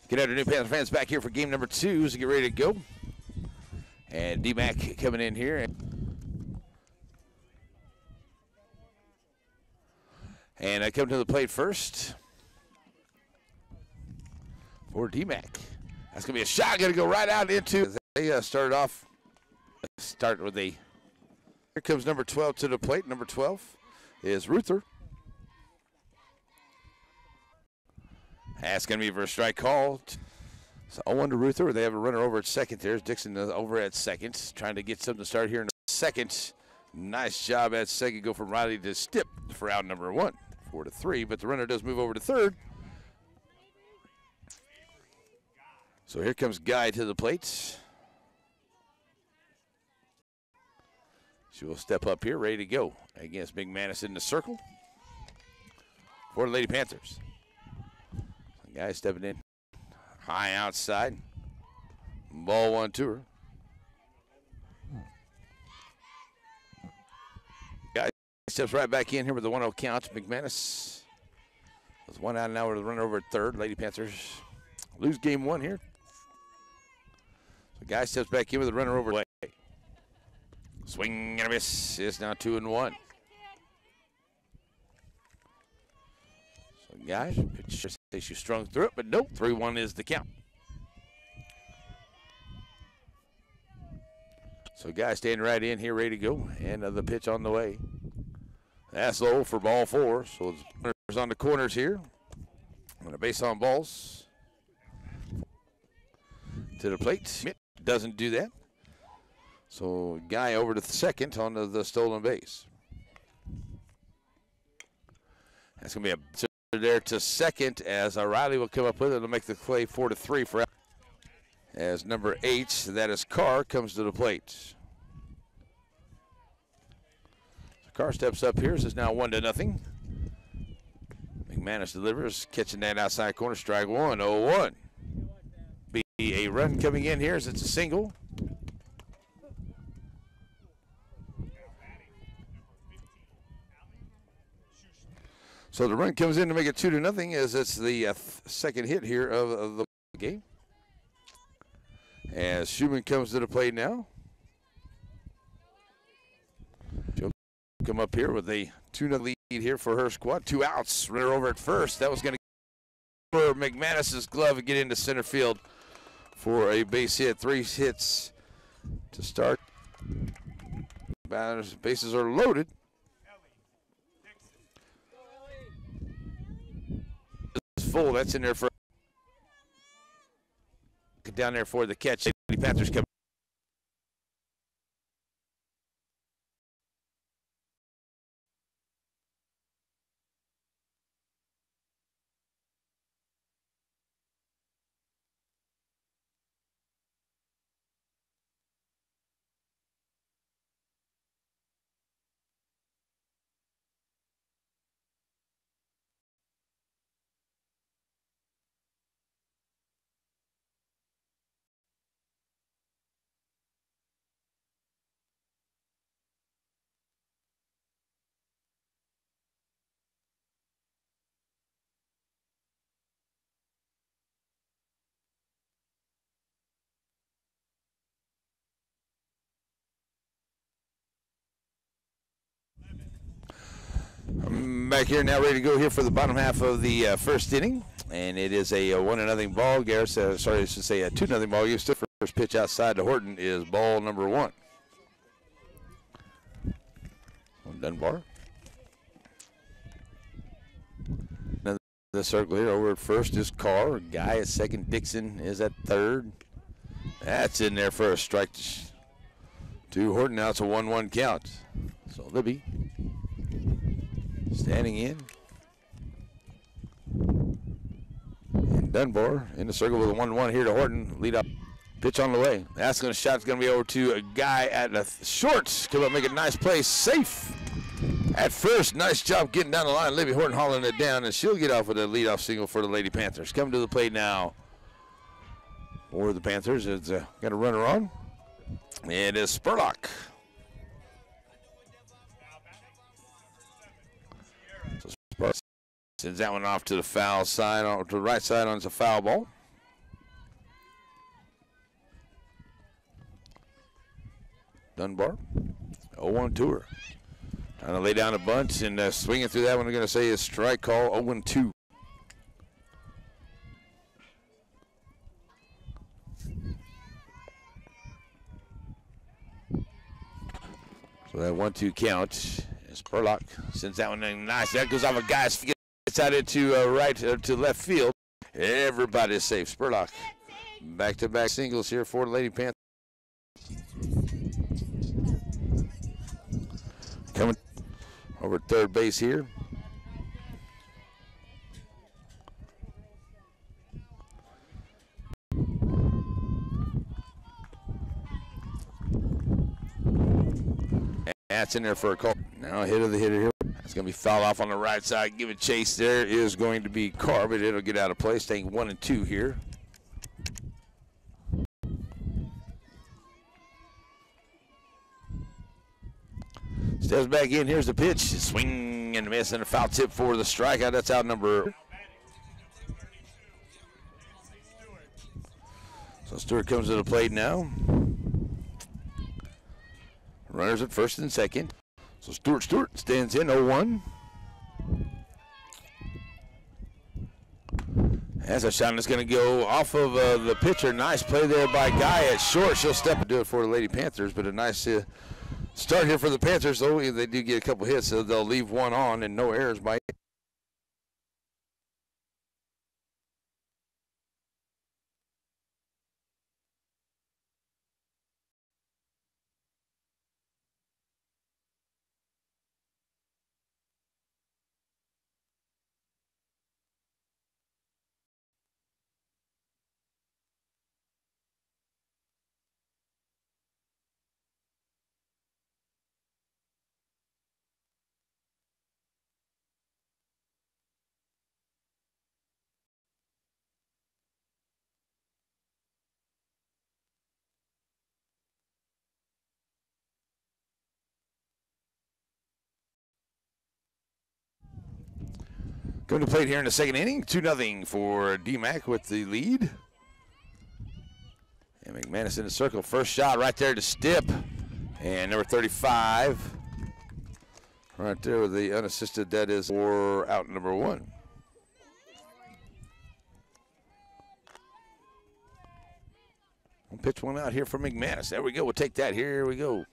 Good afternoon, Panther fans. Back here for game number 2 to get ready to go. And DMACC coming in here. And I come to the plate first for DMACC. That's going to be a shot. Going to go right out into. They started off. Start with a. Here comes number 12 to the plate. Number 12 is Ruther. That's going to be for a strike call. So 0-1 to Ruther. They have a runner over at second. There's Dixon over at second. Trying to get something to start here in the second. Nice job at second. Go from Riley to Stipp for out number 1. 4-3, but the runner does move over to third. So here comes Guy to the plate. She will step up here, ready to go against Big Manis in the circle for the Lady Panthers. Guy stepping in high outside. Ball 1 to her. Guy steps right back in here with the 1-0 count. McManus with 1 out now with the runner over at third. Lady Panthers lose game 1 here. So Guy steps back in with the runner over. Swing and a miss. It's now 2-1. So Guy, pitch, she strung through it, but nope. 3-1 is the count. So Guy standing right in here, ready to go, and the pitch on the way. That's low for ball 4. So it's runners on the corners here. And a base on balls to the plate. Doesn't do that. So Guy over to second on the stolen base. That's going to be a there to second as Riley will come up with it. It'll make the play 4-3 for as number 8, that is Carr, comes to the plate. So Carr steps up here. This is now 1-0. McManus delivers, catching that outside corner. Strike 1, 0-1. Be a run coming in here as it's a single. So the run comes in to make it 2-0 as it's the second hit here of the game. As Schumann comes to the plate now. She'll come up here with a 2-0 lead here for her squad. 2 outs. Runner over at first. That was going to for McManus's glove and get into center field for a base hit. 3 hits to start. Bases are loaded. Full. That's in there for down there for the catch. The Panthers come. I'm back here now, ready to go here for the bottom half of the first inning, and it is a 1-0 ball. Garrett, sorry, I should say a 2-0 ball. You still first pitch outside to Horton is ball number 1. Dunbar. Now the circle here over at first is Carr. Guy at second. Dixon is at third. That's in there for a strike to Horton. Now it's a 1-1 count. So Libby standing in. And Dunbar in the circle with a 1-1 here to Horton. Lead up. Pitch on the way. That's going to shot's going to be over to a Guy at the shorts. Come up, make a nice play. Safe at first. Nice job getting down the line. Libby Horton hauling it down, and she'll get off with a leadoff single for the Lady Panthers. Come to the plate now for the Panthers. It's got a runner on. It is Spurlock. So Spurlock sends that one off to the foul side, to the right side on the foul ball. Dunbar. 0-1 to her. Trying to lay down a bunch and swinging through that one. I'm going to say is strike call 0-2. So that 1-2 count. Spurlock sends that one in nice. That goes off a guy's feet. Gets out into right to left field. Everybody's safe. Spurlock back-to-back singles here for the Lady Panthers. Coming over third base here. That's in there for a call. Now hit of the hitter here. It's going to be fouled off on the right side. Give it chase. There is going to be Carr, but it'll get out of play. Staying 1-2 here. Steps back in. Here's the pitch. Swing and miss and a foul tip for the strikeout. That's out number. So Stewart comes to the plate now. Runners at first and second. So Stewart stands in 0-1. That's a shot that's going to go off of the pitcher. Nice play there by Guy at short. She'll step and do it for the Lady Panthers, but a nice start here for the Panthers. Though they do get a couple hits, so they'll leave one on and no errors by. Going to plate here in the second inning, 2-0 for DMACC with the lead. And McManus in the circle, first shot right there to Stipp. And number 35, right there with the unassisted, that is for out number 1. We'll pitch one out here for McManus. There we go, we'll take that, here we go.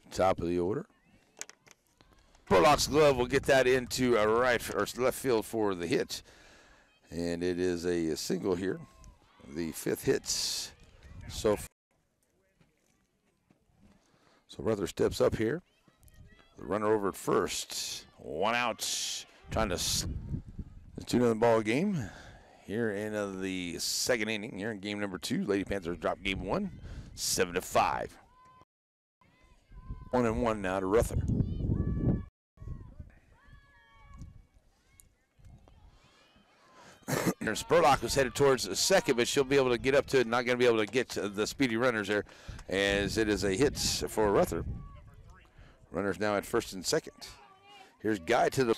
Top of the order. Spurlock's glove will get that into a right or left field for the hit. And it is a single here. The 5th hits. So Ruther steps up here. The runner over at first. 1 out. Trying to 2-0 ball game. Here in the second inning. Here in game number 2. Lady Panthers drop game 1. 7-5. 1-1 now to Ruther. Spurlock was headed towards the second, but she'll be able to get up to it. Not going to be able to get to the speedy runners there, as it is a hit for Ruther. Runners now at first and second. Here's Guy to the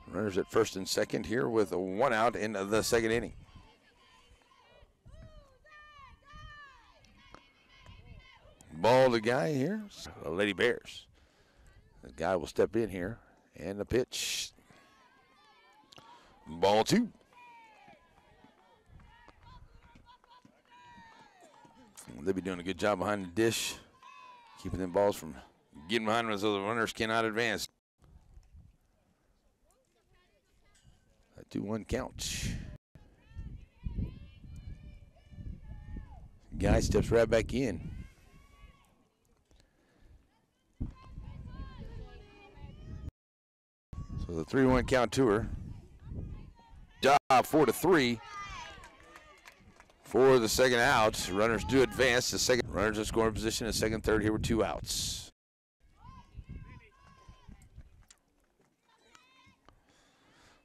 runners at first and second here with 1 out in the second inning. Ball to Guy here. The Lady Bears. The Guy will step in here, and the pitch. Ball 2. They'll be doing a good job behind the dish, keeping them balls from getting behind them so the runners cannot advance. A 2-1 count. Guy steps right back in. So the 3-1 count to her. Job 4-3. For the second out, runners do advance. The second runners in scoring position in second, third here with 2 outs.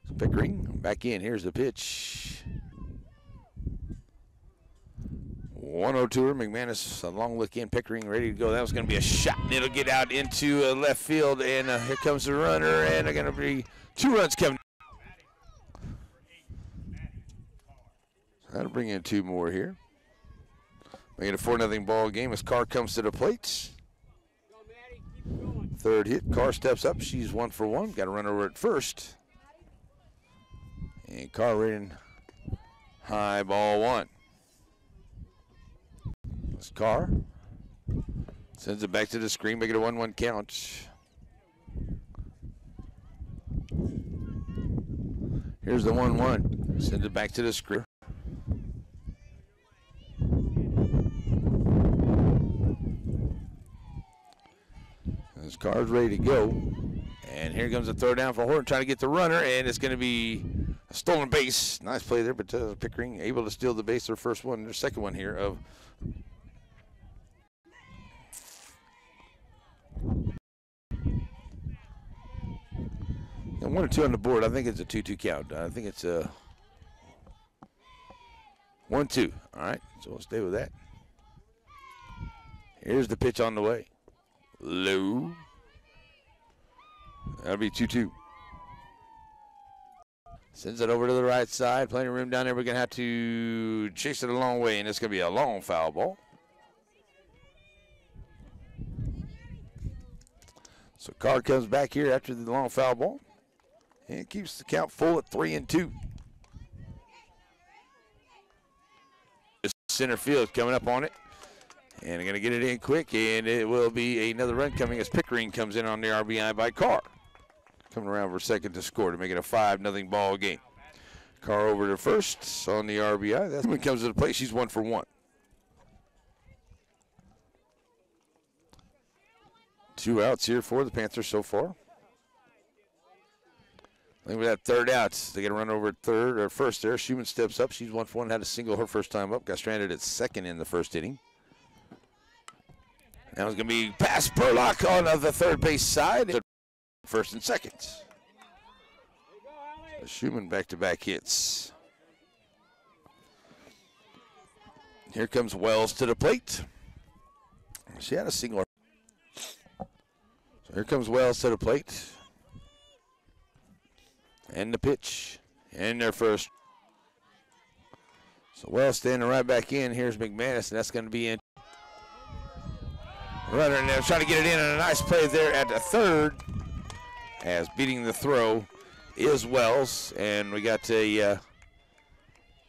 So Pickering back in. Here's the pitch. 1-0 to her. McManus, a long look in. Pickering ready to go. That was going to be a shot, and it'll get out into left field. And here comes the runner, and they're going to be 2 runs coming. That'll bring in 2 more here. Making it a 4-0 ball game as Carr comes to the plate. Third hit, Carr steps up. She's 1 for 1. Got a run over at first. And Carr rating high, ball 1. It's Carr. Sends it back to the screen, make it a 1-1 count. Here's the 1-1. Sends it back to the screen. This Carr's ready to go. And here comes the throw down for Horton, trying to get the runner, and it's going to be a stolen base. Nice play there, but Pickering able to steal the base, their first one, their second one here of. And 1 or 2 on the board. I think it's a 2-2 count. I think it's a 1-2. All right, so we'll stay with that. Here's the pitch on the way. Low. That'll be 2-2. Sends it over to the right side. Plenty of room down there. We're going to have to chase it a long way, and it's going to be a long foul ball. So Carr comes back here after the long foul ball and keeps the count full at 3-2. Center field coming up on it. And they're going to get it in quick, and it will be another run coming as Pickering comes in on the RBI by Carr. Coming around for second to score to make it a 5-0 ball game. Carr over to first on the RBI. That's when it comes to the plate. She's 1 for 1. 2 outs here for the Panthers so far. I think with that third out, they get a run over at third or first there. Schumann steps up. She's 1 for 1. Had a single her first time up. Got stranded at second in the first inning. Now it's going to be past Burlock on the third base side. First and second. So Schumann back-to-back hits. Here comes Wells to the plate. She had a single. So here comes Wells to the plate. And the pitch. And their first. So Wells standing right back in. Here's McManus, and that's going to be in. Runner and they're trying to get it in, and a nice play there at the third as beating the throw is Wells. And we got a,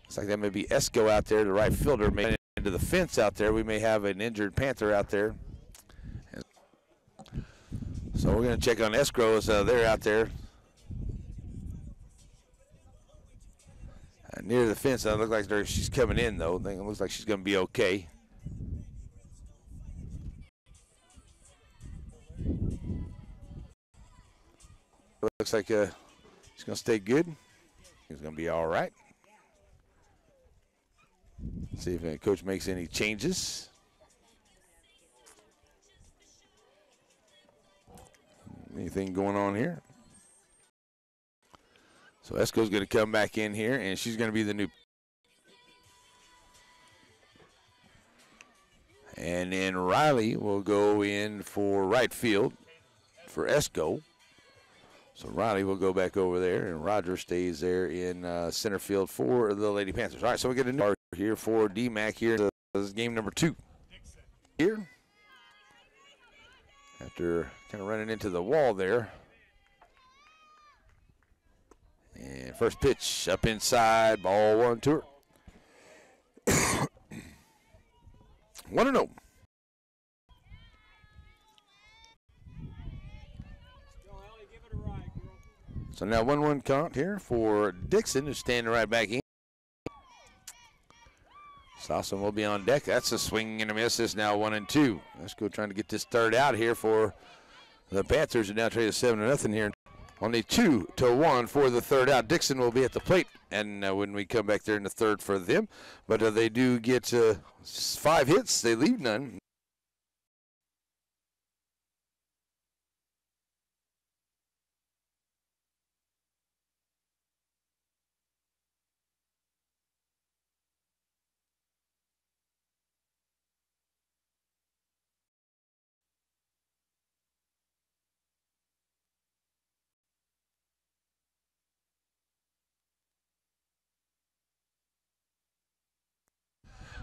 looks like that may be Esco out there, the right fielder, made into the fence out there. We may have an injured Panther out there. So we're going to check on Esco as they're out there. Near the fence, it looks like she's coming in, though. It looks like she's going to be okay. Looks like she's going to stay good. He's going to be all right. See if coach makes any changes. Anything going on here? So Esco's going to come back in here, and she's going to be the new. And then Riley will go in for right field for Esco. So Riley will go back over there, and Roger stays there in center field for the Lady Panthers. All right, so we get a new car here for DMACC here. This is game number 2 here. After kind of running into the wall there. And first pitch up inside, ball 1 to her. 1-0. So now 1-1 count here for Dixon, who's standing right back in. Slauson will be on deck. That's a swing and a miss. It's now 1-2. Let's go trying to get this third out here for the Panthers. And now traded 7-0 here. Only 2-1 for the third out. Dixon will be at the plate, and when we come back there in the third for them. But they do get 5 hits. They leave none.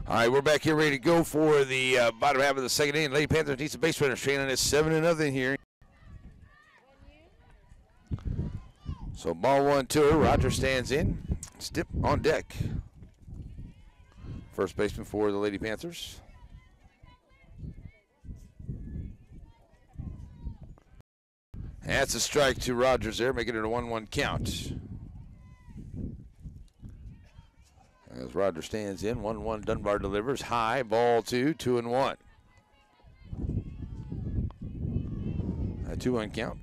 All right, we're back here ready to go for the bottom half of the second inning. Lady Panthers needs a base runner. Trailing at 7-0 here. So ball 1-2. Roger stands in. Stip on deck. First baseman for the Lady Panthers. That's a strike to Rogers there, making it a 1-1 count. As Roger stands in, 1-1. Dunbar delivers high, ball 2, 2-1. A 2-1 count.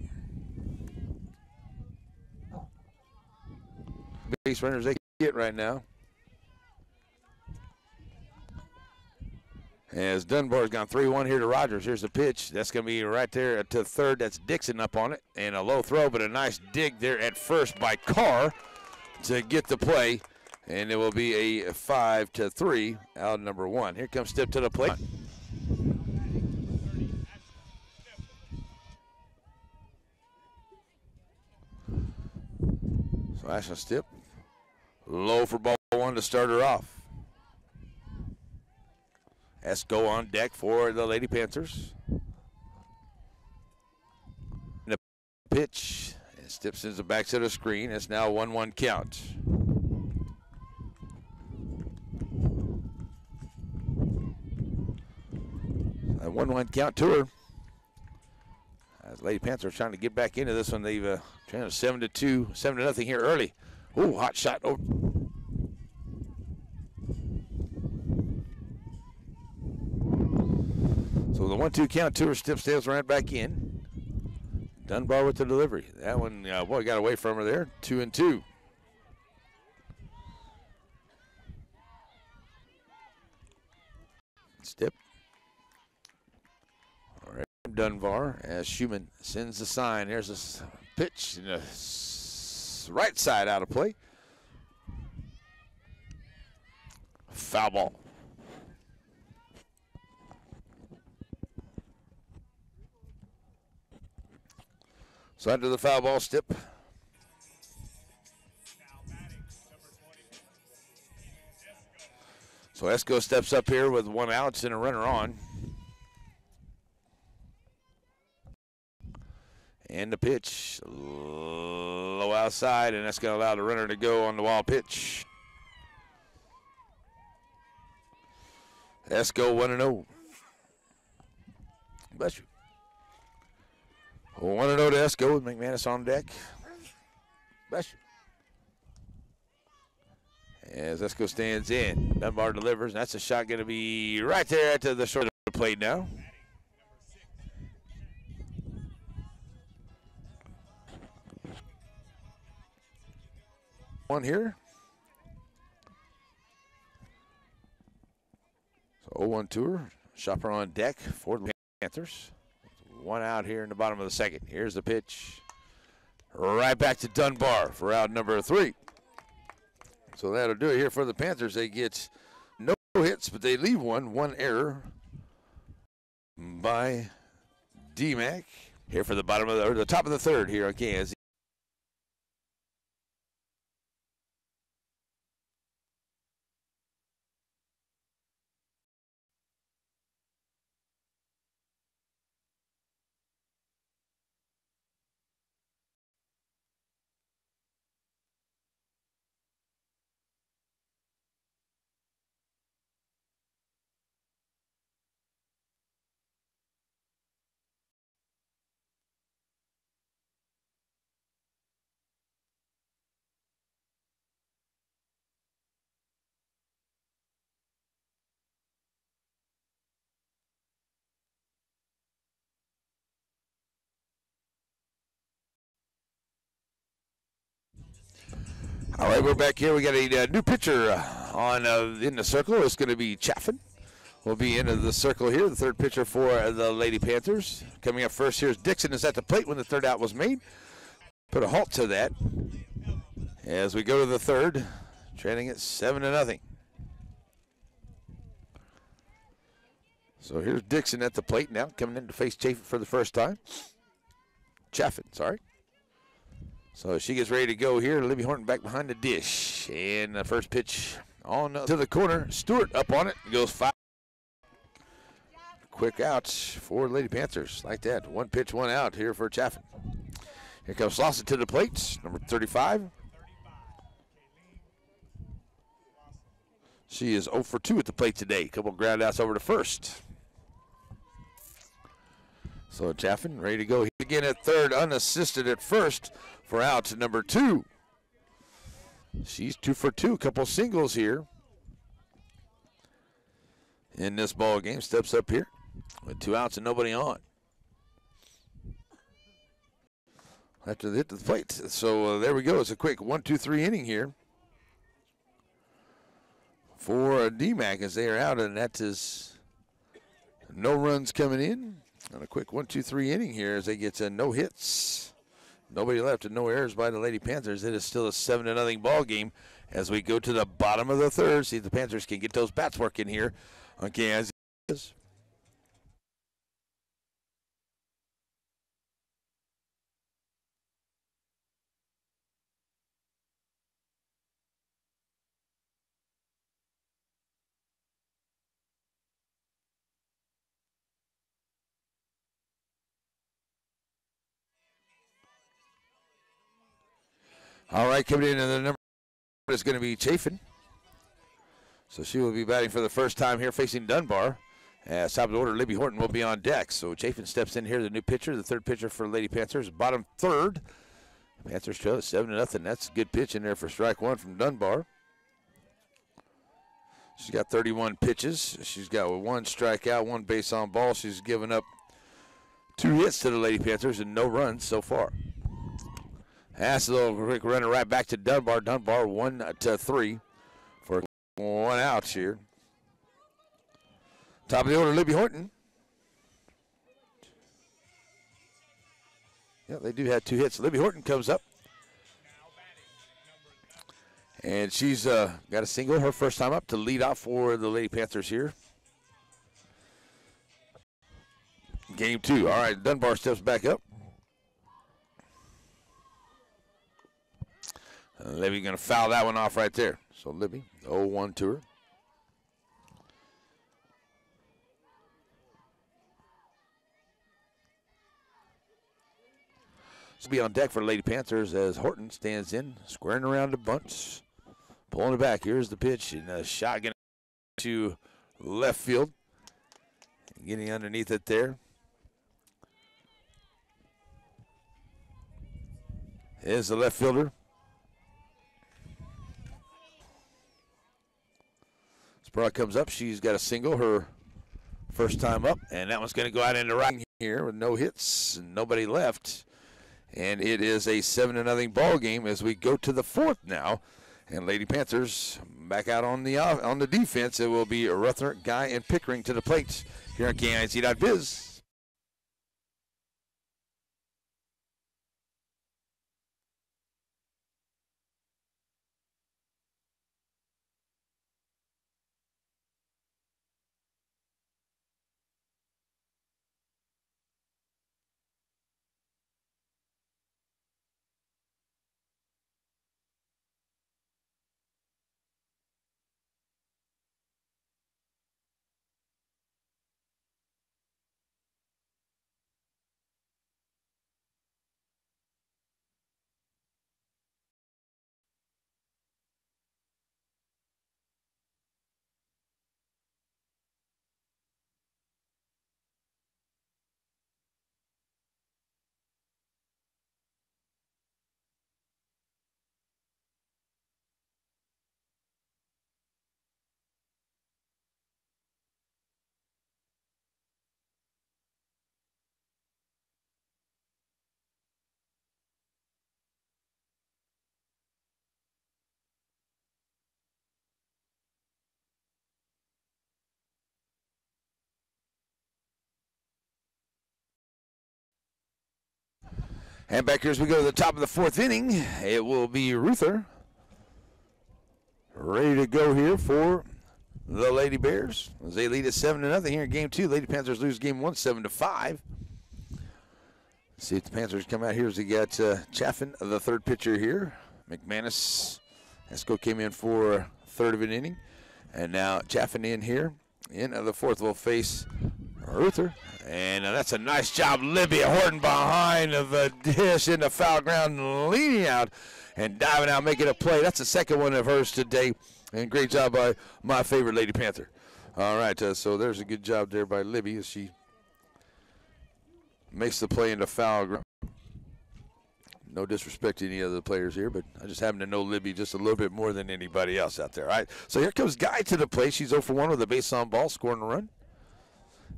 Base runners they get right now. As Dunbar's gone 3-1 here to Rogers. Here's the pitch. That's going to be right there to third. That's Dixon up on it. And a low throw, but a nice dig there at first by Carr to get the play. And it will be a 5-3 out number 1. Here comes Stip to the plate. So Ashton Stip low for ball 1 to start her off. Esco on deck for the Lady Panthers. And the pitch. And Stip sends it back to the screen. It's now a 1-1 count. A 1-1 count to her. As Lady Panthers trying to get back into this one, they've trying to 7-2, 7-0 here early. Ooh, hot shot over. So the 1-2 count to her. Stip stays right back in. Dunbar with the delivery. That one, boy, got away from her there. 2-2. Stip. All right, Dunbar as Schumann sends the sign. There's a pitch in the right side out of play. Foul ball. So after the foul ball, Stip. So Esco steps up here with 1 out and a runner on. And the pitch, low outside, and that's going to allow the runner to go on the wild pitch. Esco 1-0. Bless you. 1-0 to Esco with McManus on deck. Bless you. As Esco stands in, Dunbar delivers, and that's a shot going to be right there at the short of the plate now. One here. So 0-1 tour. Shopper on deck for the Panthers. 1 out here in the bottom of the second. Here's the pitch. Right back to Dunbar for out number 3. So that'll do it here for the Panthers. They get no hits, but they leave one error by DMACC. Here for the bottom of the top of the third here on KNZ. All right, we're back here. We got a new pitcher on in the circle. It's going to be Chaffin. Will be into the circle here. The third pitcher for the Lady Panthers. Coming up first here is Dixon is at the plate when the third out was made. Put a halt to that as we go to the third, trailing at 7-0. So here's Dixon at the plate now, coming in to face Chaffin for the first time. Chaffin, sorry. So she gets ready to go here. Libby Horton back behind the dish. And the first pitch On to the corner. Stewart up on it. Goes 5. Quick outs for Lady Panthers. Like that. One pitch, one out here for Chaffin. Here comes Slauson to the plate. Number 35. She is 0 for 2 at the plate today. Couple ground outs over to first. So Chaffin ready to go again at third, unassisted at first for out number 2. She's 2 for 2. Couple singles here in this ball game. Steps up here with 2 outs and nobody on. After they hit the plate. So there we go. It's a quick 1-2-3 inning here for DMACC as they are out, and that is no runs coming in. And a quick 1-2-3 inning here as they get no hits. Nobody left and no errors by the Lady Panthers. It is still a 7-0 ball game as we go to the bottom of the third. See if the Panthers can get those bats working here on KIZ. All right, coming in, and the number is going to be Chafin. So she will be batting for the first time here facing Dunbar. As top of the order, Libby Horton will be on deck. So Chafin steps in here, the new pitcher, the third pitcher for Lady Panthers. Bottom third. Panthers trail at 7-0. That's a good pitch in there for strike one from Dunbar. She's got 31 pitches. She's got 1 strikeout, 1 base on ball. She's given up 2 hits to the Lady Panthers and no runs so far. That's a little quick runner right back to Dunbar. Dunbar 1-3 for 1 out here. Top of the order, Libby Horton. Yeah, they do have 2 hits. Libby Horton comes up. And she's got a single her first time up to lead off for the Lady Panthers here. Game 2. All right, Dunbar steps back up. Libby going to foul that one off right there. So Libby, 0-1 to her. So be on deck for the Lady Panthers as Horton stands in, squaring around the bunch, pulling it back. Here's the pitch, and a shot going to left field. Getting underneath it there is the left fielder. Sprague comes up. She's got a single her first time up, and that one's going to go out into right here with no hits and nobody left. And it is a 7-0 ball game as we go to the 4th now. And Lady Panthers back out on the defense. It will be Ruther, Guy, and Pickering to the plate here on KIZ.biz. And back here as we go to the top of the 4th inning, it will be Ruther ready to go here for the Lady Bears as they lead at 7-0 here in game 2. Lady Panthers lose game 1, 7-5. See if the Panthers come out here as they got Chaffin, the third pitcher here. McManus, Esco came in for third of an inning. And now Chaffin in here. In the fourth will face Ruther. And that's a nice job. Libby Horton behind the dish in the foul ground, leaning out and diving out, making a play. That's the second one of hers today. And great job by my favorite Lady Panther. All right, so there's a good job there by Libby as she makes the play in the foul ground. No disrespect to any of the players here, but I just happen to know Libby just a little bit more than anybody else out there. All right, so here comes Guy to the plate. She's 0 for 1 with a base on ball, scoring a run.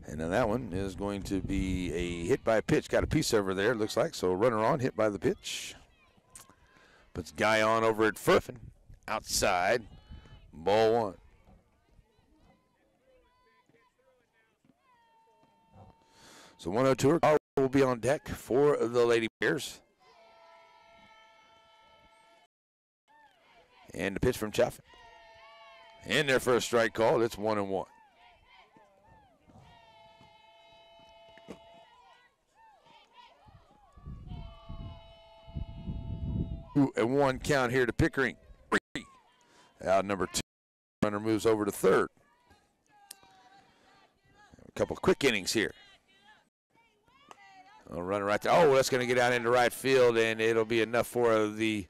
And then that one is going to be a hit by a pitch. Got a piece over there, it looks like. So runner on, hit by the pitch. Puts Guy on over at first. Outside, ball one. So 102 will be on deck for the Lady Bears. And the pitch from Chaffin. In there for a strike call. It's 1-1. 2-1 count here to Pickering. Out number 2. Runner moves over to third. A couple quick innings here. A runner right there. Oh, that's going to get out into right field, and it'll be enough for the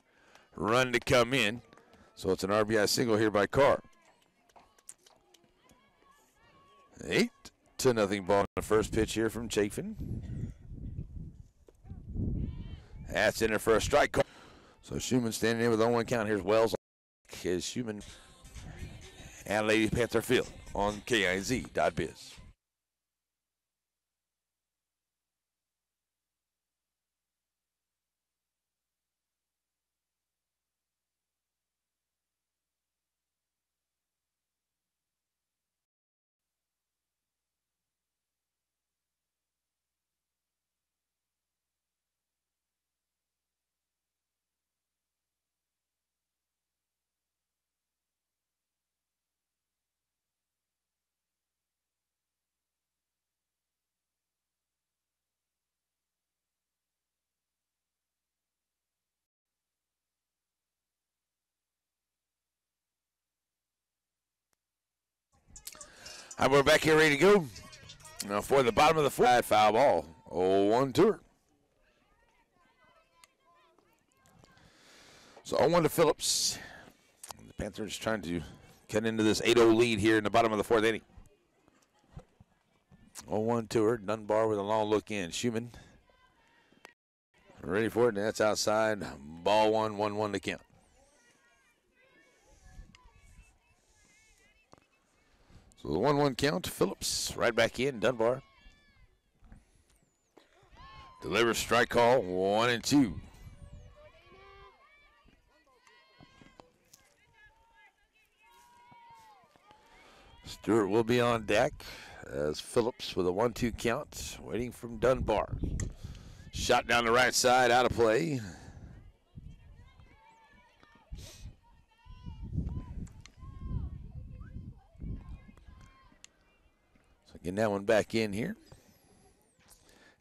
run to come in. So it's an RBI single here by Carr. 8-0 ball on the first pitch here from Chafin. That's in there for a strike call. So Schumann standing in with 0-1 count. Here's Wells. Here's Schumann and Lady Panther Field on KIZ.biz. All right, we're back here ready to go. Now for the bottom of the fourth, foul ball. 0-1 to her. So 0-1 to Phillips. The Panthers trying to cut into this 8-0 lead here in the bottom of the fourth inning. 0-1 to her. Dunbar with a long look in. Schumann ready for it, and that's outside. Ball one, 1-1 to count. So the 1-1 count, Phillips right back in, Dunbar. Delivers strike call, 1-2. Stewart will be on deck as Phillips with a 1-2 count, waiting from Dunbar. Shot down the right side, out of play. Getting that one back in here.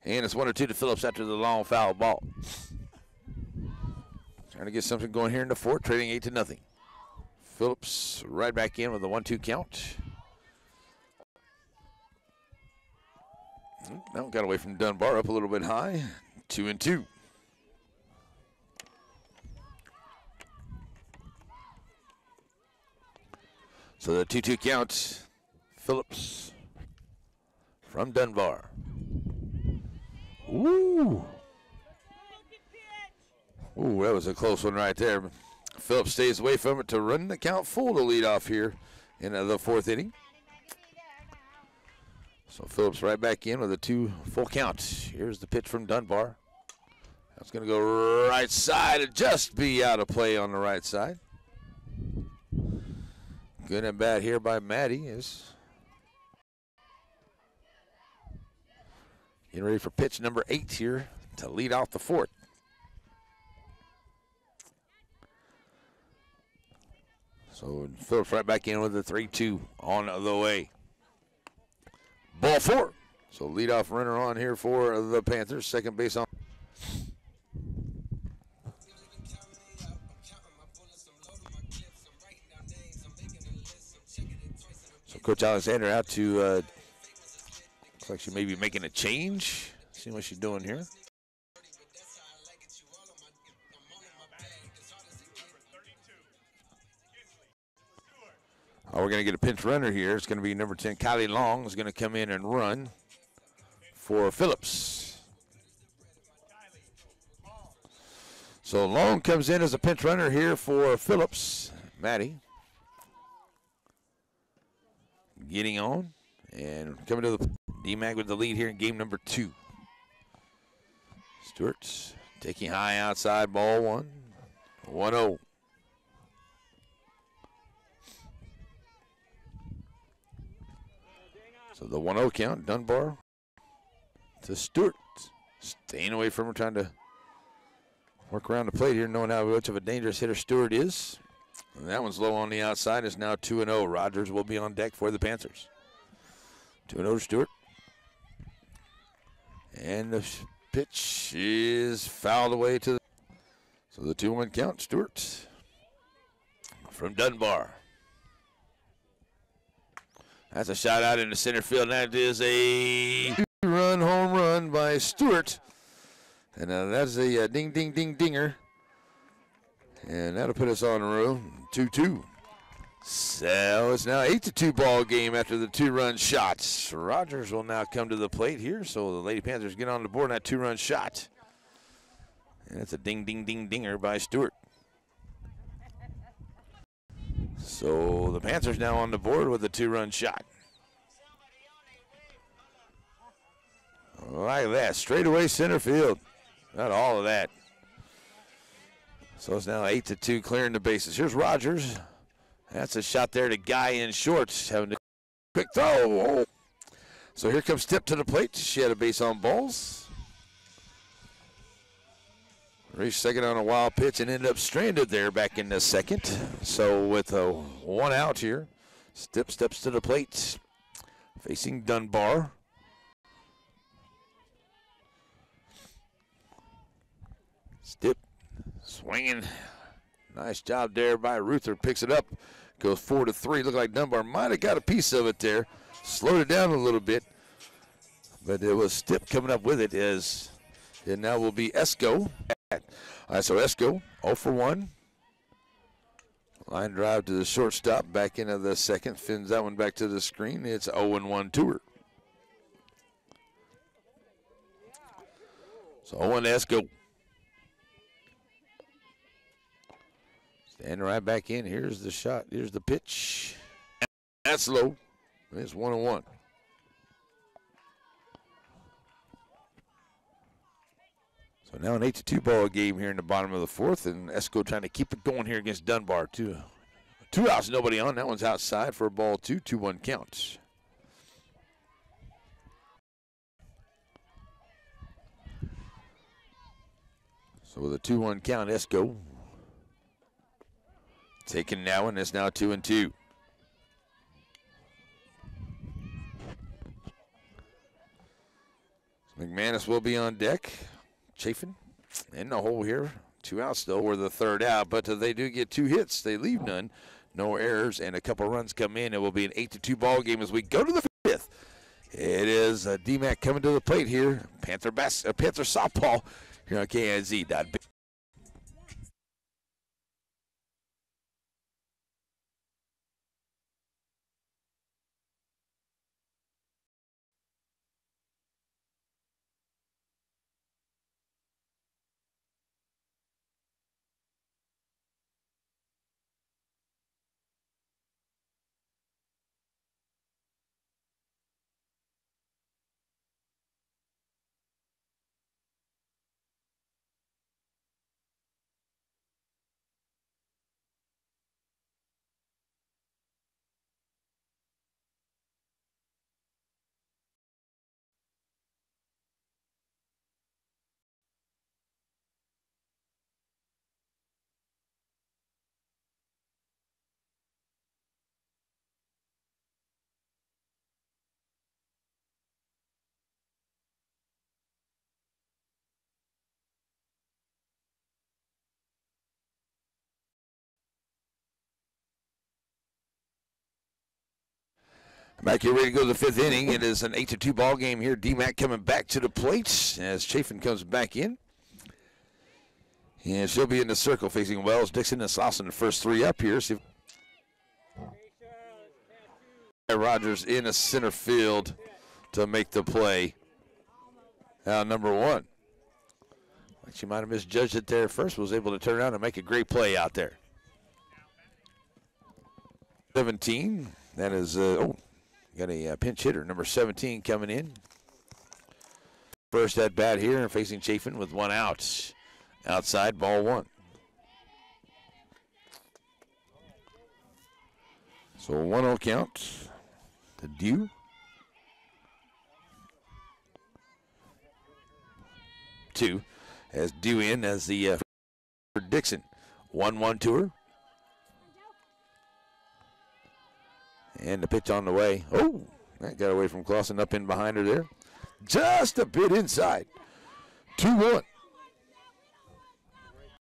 And it's 1-2 to Phillips after the long foul ball. Trying to get something going here in the fourth, trading 8-0. Phillips right back in with a 1-2 count. Now got away from Dunbar, up a little bit high. 2-2. So the 2-2 count, Phillips from Dunbar. Ooh. Ooh, that was a close one right there. Phillips stays away from it to run the count full to lead off here in the fourth inning. So Phillips right back in with a 2 full count. Here's the pitch from Dunbar. That's going to go right side and just be out of play on the right side. Good and bad here by Maddie is getting ready for pitch number 8 here to lead off the fourth. So Phillips right back in with the 3-2 on the way. Ball 4. So leadoff runner on here for the Panthers. Second base on. Coach Alexander out to, looks like she may be making a change. See what she's doing here. Oh, we're going to get a pinch runner here. It's going to be number 10, Kylie Long, is going to come in and run for Phillips. So Long comes in as a pinch runner here for Phillips. Maddie getting on and coming to the DMACC with the lead here in game number 2. Stewart taking high outside, ball 1. 1-0. So the 1-0 count, Dunbar to Stewart. Staying away from her, trying to work around the plate here, knowing how much of a dangerous hitter Stewart is. And that one's low on the outside. It's now 2-0. Rogers will be on deck for the Panthers. 2-0 to Stewart. And the pitch is fouled away to the. So the 2-1 count, Stewart from Dunbar. That's a shot out into center field. And that is a 2-run home run by Stewart. And that's a ding, ding, ding, dinger. And that'll put us on the road, 2-2. So it's now 8-2 ball game after the 2-run shots. Rogers will now come to the plate here. So the Lady Panthers get on the board on that 2-run shot. And it's a ding, ding, ding, dinger by Stewart. So the Panthers now on the board with a 2-run shot. Like that, straightaway center field. Not all of that. So it's now 8-2, clearing the bases. Here's Rogers. That's a shot there to Guy in shorts, having a quick throw. Oh. So here comes Tip to the plate. She had a base on balls. Reached second on a wild pitch and ended up stranded there back in the second. So with a 1 out here, Tip steps to the plate, facing Dunbar. Tip swinging. Nice job there by Ruther. Picks it up. Goes 4-3. Looked like Dunbar might have got a piece of it there. Slowed it down a little bit. But it was Tip coming up with it as it now will be Esco. So Esco 0 for 1. Line drive to the shortstop. Back into the second. Fins that one back to the screen. It's 0-1 to her. So 0-1 Esco. Standing right back in. Here's the shot. Here's the pitch. That's low. It's 1-1. So now an 8-2 ball game here in the bottom of the 4th, and Esco trying to keep it going here against Dunbar. Two outs, nobody on. That one's outside for a ball 2. 2-1 counts. So with a 2-1 count, Esco taking now, and it's now 2-2. McManus will be on deck. Chafin in the hole here. 2 outs still. We're the 3rd out, but they do get 2 hits. They leave none. No errors, and a couple runs come in. It will be an 8-2 ball game as we go to the 5th. It is DMACC coming to the plate here. Panther softball here on KNZ. Back here ready to go to the fifth inning. It is an 8-2 ball game here. DMACC coming back to the plate as Chafin comes back in. And she'll be in the circle facing Wells, Dixon, and Slauson, the first three up here. See Rogers in a center field to make the play. Number one. She might have misjudged it there first, was able to turn around and make a great play out there. 17, that is, got a pinch hitter, number 17 coming in. First at bat here and facing Chafin with one out. Outside, ball one. So 1-0 count to Dew. Two, as Dew in as the Dixon. 1-1 to her. And the pitch on the way. Oh, that got away from Clausen, up in behind her there. Just a bit inside. 2-1.